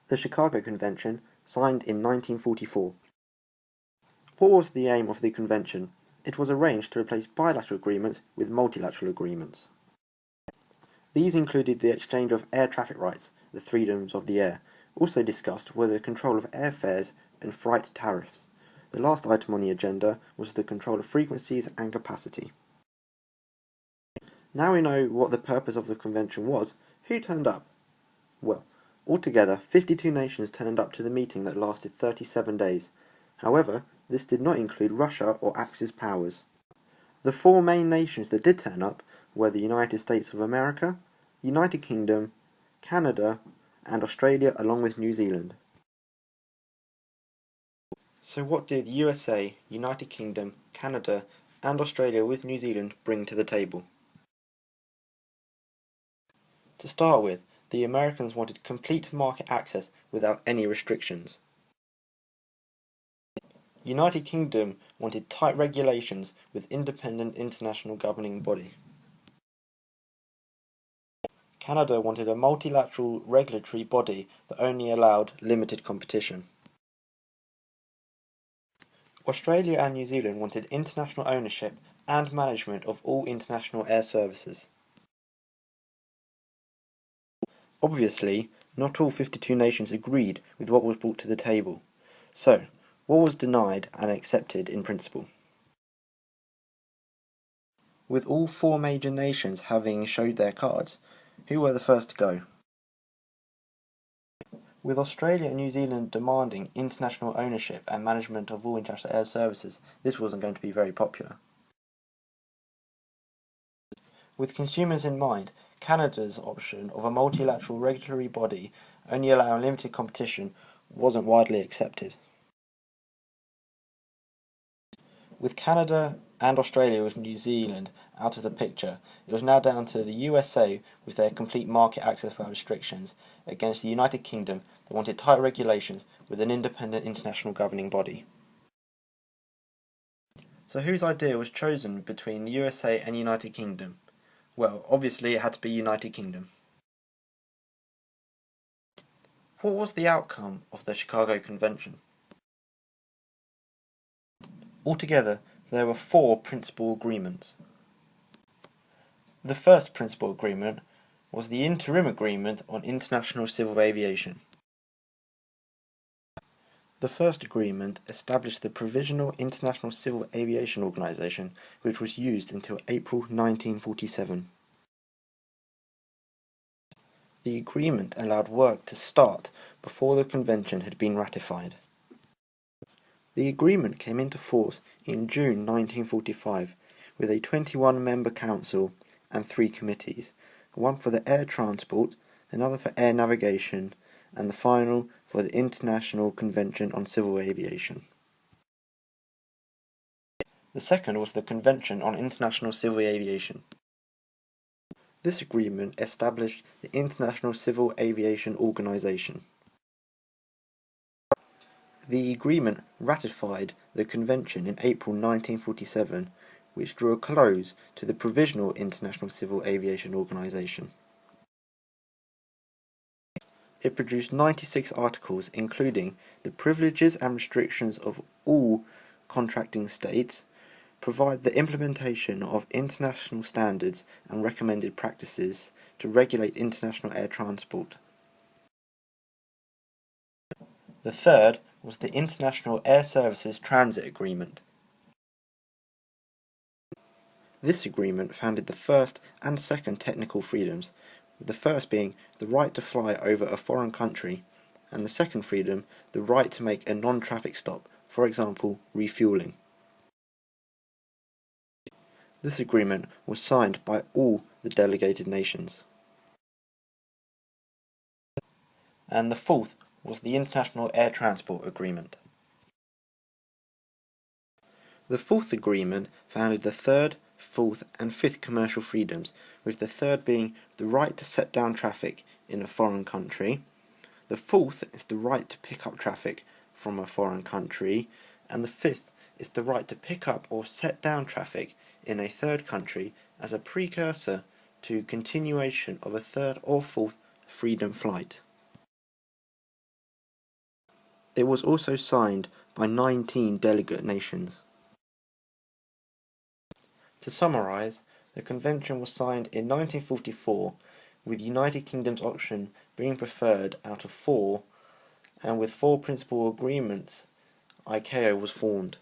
The Chicago Convention, signed in 1944. What was the aim of the convention? It was arranged to replace bilateral agreements with multilateral agreements. These included the exchange of air traffic rights, the freedoms of the air. Also discussed were the control of airfares and freight tariffs. The last item on the agenda was the control of frequencies and capacity. Now we know what the purpose of the convention was. Who turned up? Well, altogether 52 nations turned up to the meeting that lasted 37 days. However, this did not include Russia or Axis powers. The four main nations that did turn up were the United States of America, United Kingdom, Canada, and Australia, along with New Zealand. So what did USA, United Kingdom, Canada, and Australia with New Zealand bring to the table? To start with, the Americans wanted complete market access without any restrictions. United Kingdom wanted tight regulations with independent international governing body. Canada wanted a multilateral regulatory body that only allowed limited competition. Australia and New Zealand wanted international ownership and management of all international air services. Obviously, not all 52 nations agreed with what was brought to the table. So, what was denied and accepted in principle? With all four major nations having showed their cards, who were the first to go? With Australia and New Zealand demanding international ownership and management of all international air services, this wasn't going to be very popular. With consumers in mind, Canada's option of a multilateral regulatory body only allowing limited competition wasn't widely accepted. With Canada and Australia with New Zealand out of the picture, it was now down to the USA with their complete market access without restrictions against the United Kingdom that wanted tight regulations with an independent international governing body. So whose idea was chosen between the USA and United Kingdom? Well, obviously it had to be United Kingdom. What was the outcome of the Chicago Convention? Altogether, there were four principal agreements. The first principal agreement was the Interim Agreement on International Civil Aviation. The first agreement established the Provisional International Civil Aviation Organization, which was used until April 1947. The agreement allowed work to start before the convention had been ratified. The agreement came into force in June 1945 with a 21-member council and 3 committees, one for the air transport, another for air navigation, and the final for the International Convention on Civil Aviation. The second was the Convention on International Civil Aviation. This agreement established the International Civil Aviation Organization. The agreement ratified the convention in April 1947, which drew a close to the Provisional International Civil Aviation Organization. It produced 96 articles including the privileges and restrictions of all contracting states, provide the implementation of international standards and recommended practices to regulate international air transport. The third was the International Air Services Transit Agreement. This agreement founded the first and second technical freedoms, with the first being the right to fly over a foreign country, and the second freedom, the right to make a non-traffic stop, for example, refueling. This agreement was signed by all the delegated nations. And the fourth was the International Air Transport Agreement. The fourth agreement founded the third, fourth and fifth commercial freedoms, with the third being the right to set down traffic in a foreign country. The fourth is the right to pick up traffic from a foreign country, and the fifth is the right to pick up or set down traffic in a third country as a precursor to continuation of a third or fourth freedom flight. It was also signed by 19 delegate nations. To summarise, the convention was signed in 1944, with United Kingdom's option being preferred out of 4, and with 4 principal agreements, ICAO was formed.